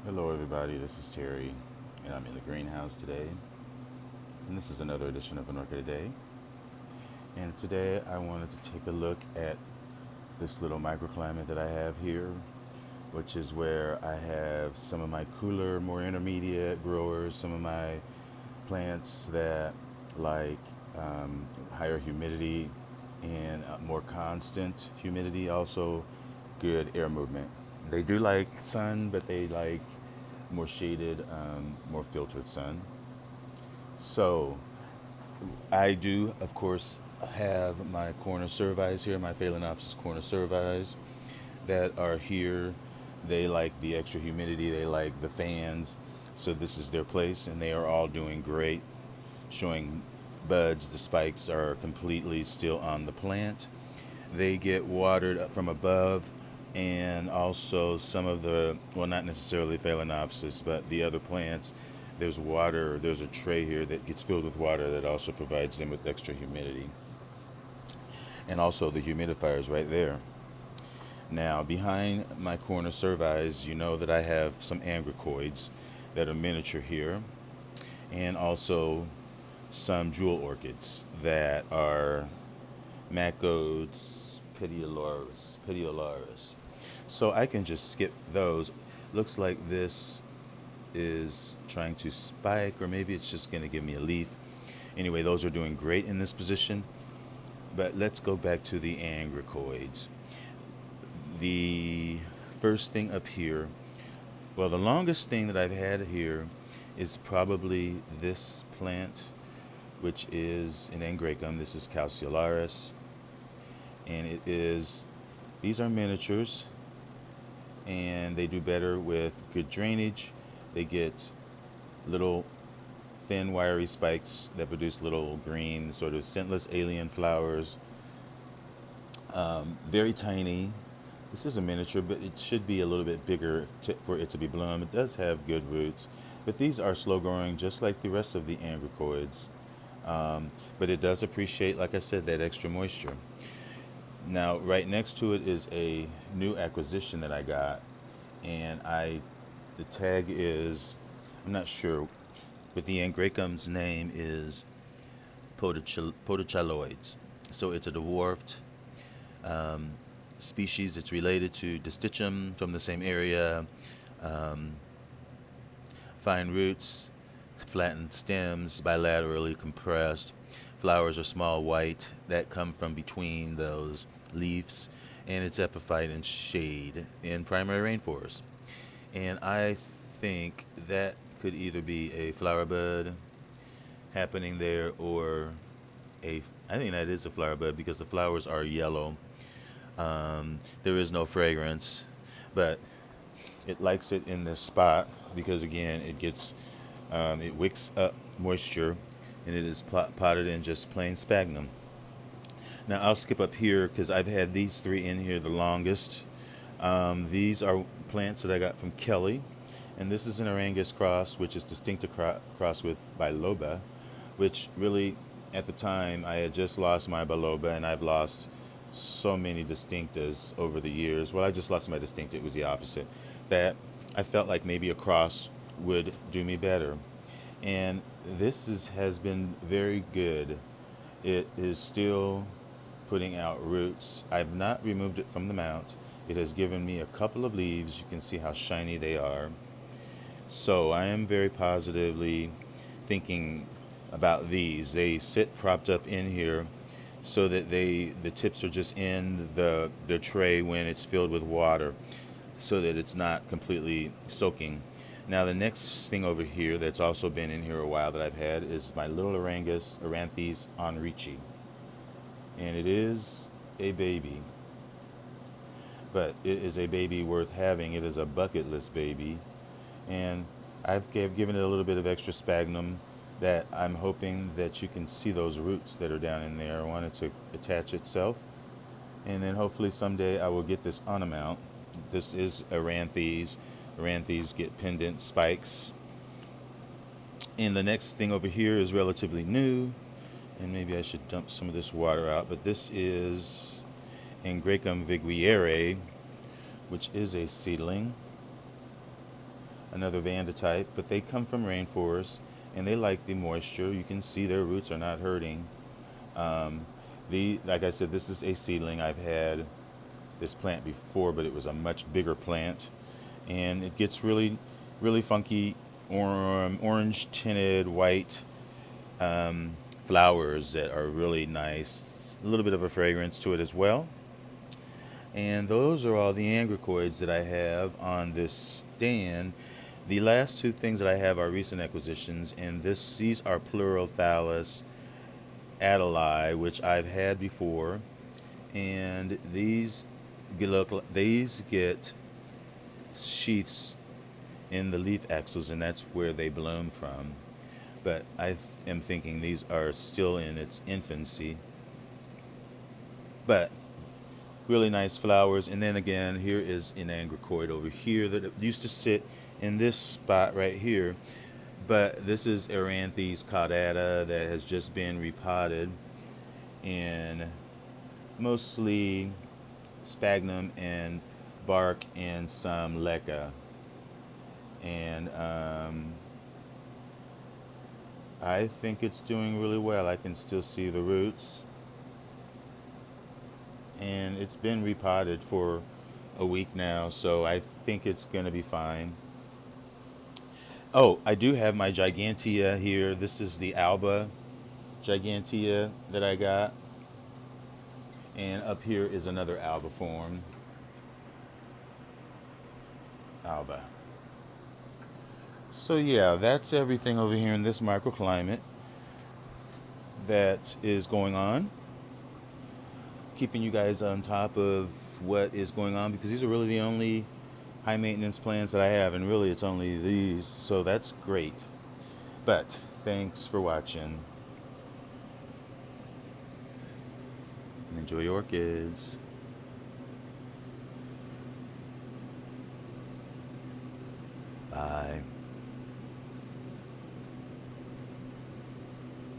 Hello everybody, this is Terry, and I'm in the greenhouse today, and this is another edition of An Orchid a Day. And today I wanted to take a look at this little microclimate that I have here, which is where I have some of my cooler, more intermediate growers, some of my plants that like higher humidity and more constant humidity, also good air movement. They do like sun, but they like more shaded, more filtered sun. So I do, of course, have my corner cervis here, my Phalaenopsis corner cervis that are here. They like the extra humidity, they like the fans. So this is their place, and they are all doing great, showing buds. The spikes are completely still on the plant. They get watered from above, and also some of the, well, not necessarily Phalaenopsis, but the other plants. There's water, there's a tray here that gets filled with water that also provides them with extra humidity. And also the humidifiers right there. Now, behind my corner cervis, you know that I have some angricoids that are miniature here, and also some jewel orchids that are Macodes petiolaris. So I can just skip those. Looks like this is trying to spike, or maybe it's just going to give me a leaf. Anyway, those are doing great in this position. But let's go back to the angricoids. The first thing up here, well, the longest thing that I've had here is probably this plant, which is an angraecum. This is calceolaris, and it is, these are miniatures, and they do better with good drainage. They get little thin wiry spikes that produce little green sort of scentless alien flowers. Very tiny. This is a miniature, but it should be a little bit bigger for it to be bloom. It does have good roots, but these are slow growing just like the rest of the angricoids. But it does appreciate, like I said, that extra moisture. Now, right next to it is a new acquisition that I got, and the tag is, I'm not sure, but the angraecum's name is Potichaloids. So it's a dwarfed species. It's related to Distichum from the same area. Um, Fine roots, flattened stems, bilaterally compressed. Flowers are small white that come from between those leaves, and it's epiphyte in shade in primary rainforest. And I think that could either be a flower bud happening there, or I think that is a flower bud because the flowers are yellow. There is no fragrance, but it likes it in this spot because again it wicks up moisture, and it is potted in just plain sphagnum. Now I'll skip up here because I've had these three in here the longest. These are plants that I got from Kelly, and this is an Arangus cross, which is distinct to cross with biloba, which really, at the time, I had just lost my biloba, and I've lost so many distinctas over the years. Well, I just lost my distinct. It was the opposite. That I felt like maybe a cross would do me better, and has been very good. It is still putting out roots. I've not removed it from the mount. It has given me a couple of leaves. You can see how shiny they are. So I am very positively thinking about these. They sit propped up in here so that the tips are just in the tray when it's filled with water, so that it's not completely soaking. Now the next thing over here that's also been in here a while that I've had is my little Aranthes onrichi, and it is a baby, but it is a baby worth having. It is a bucket list baby, and I've given it a little bit of extra sphagnum that I'm hoping that you can see those roots that are down in there. I want it to attach itself, and then hopefully someday I will get this on a mount. This is Aranthes. Aranthes get pendant spikes. And the next thing over here is relatively new, and maybe I should dump some of this water out, but this is Angraecum viguiere, which is a seedling. another Vanda type, but they come from rainforests and they like the moisture. You can see their roots are not hurting. Um, like I said, this is a seedling. I've had this plant before, but it was a much bigger plant, and it gets really, really funky, orange tinted white flowers that are really nice. A little bit of a fragrance to it as well. And those are all the angricoids that I have on this stand. The last two things that I have are recent acquisitions, and these are Pleurothallus adeli, which I've had before, and these get sheaths in the leaf axils, and that's where they bloom from. But I am thinking these are still in its infancy. But really nice flowers. And then again, here is an angricoid over here that used to sit in this spot right here. But this is Eranthes caudata that has just been repotted in mostly sphagnum and bark and some leca. And I think it's doing really well. I can still see the roots. And it's been repotted for a week now, so I think it's going to be fine. Oh, I do have my gigantea here. This is the Alba gigantea that I got. And up here is another Alba form. Alba. So yeah, that's everything over here in this microclimate that is going on. Keeping you guys on top of what is going on, because these are really the only high maintenance plants that I have, and really it's only these, so that's great. But thanks for watching. Enjoy your orchids. Bye.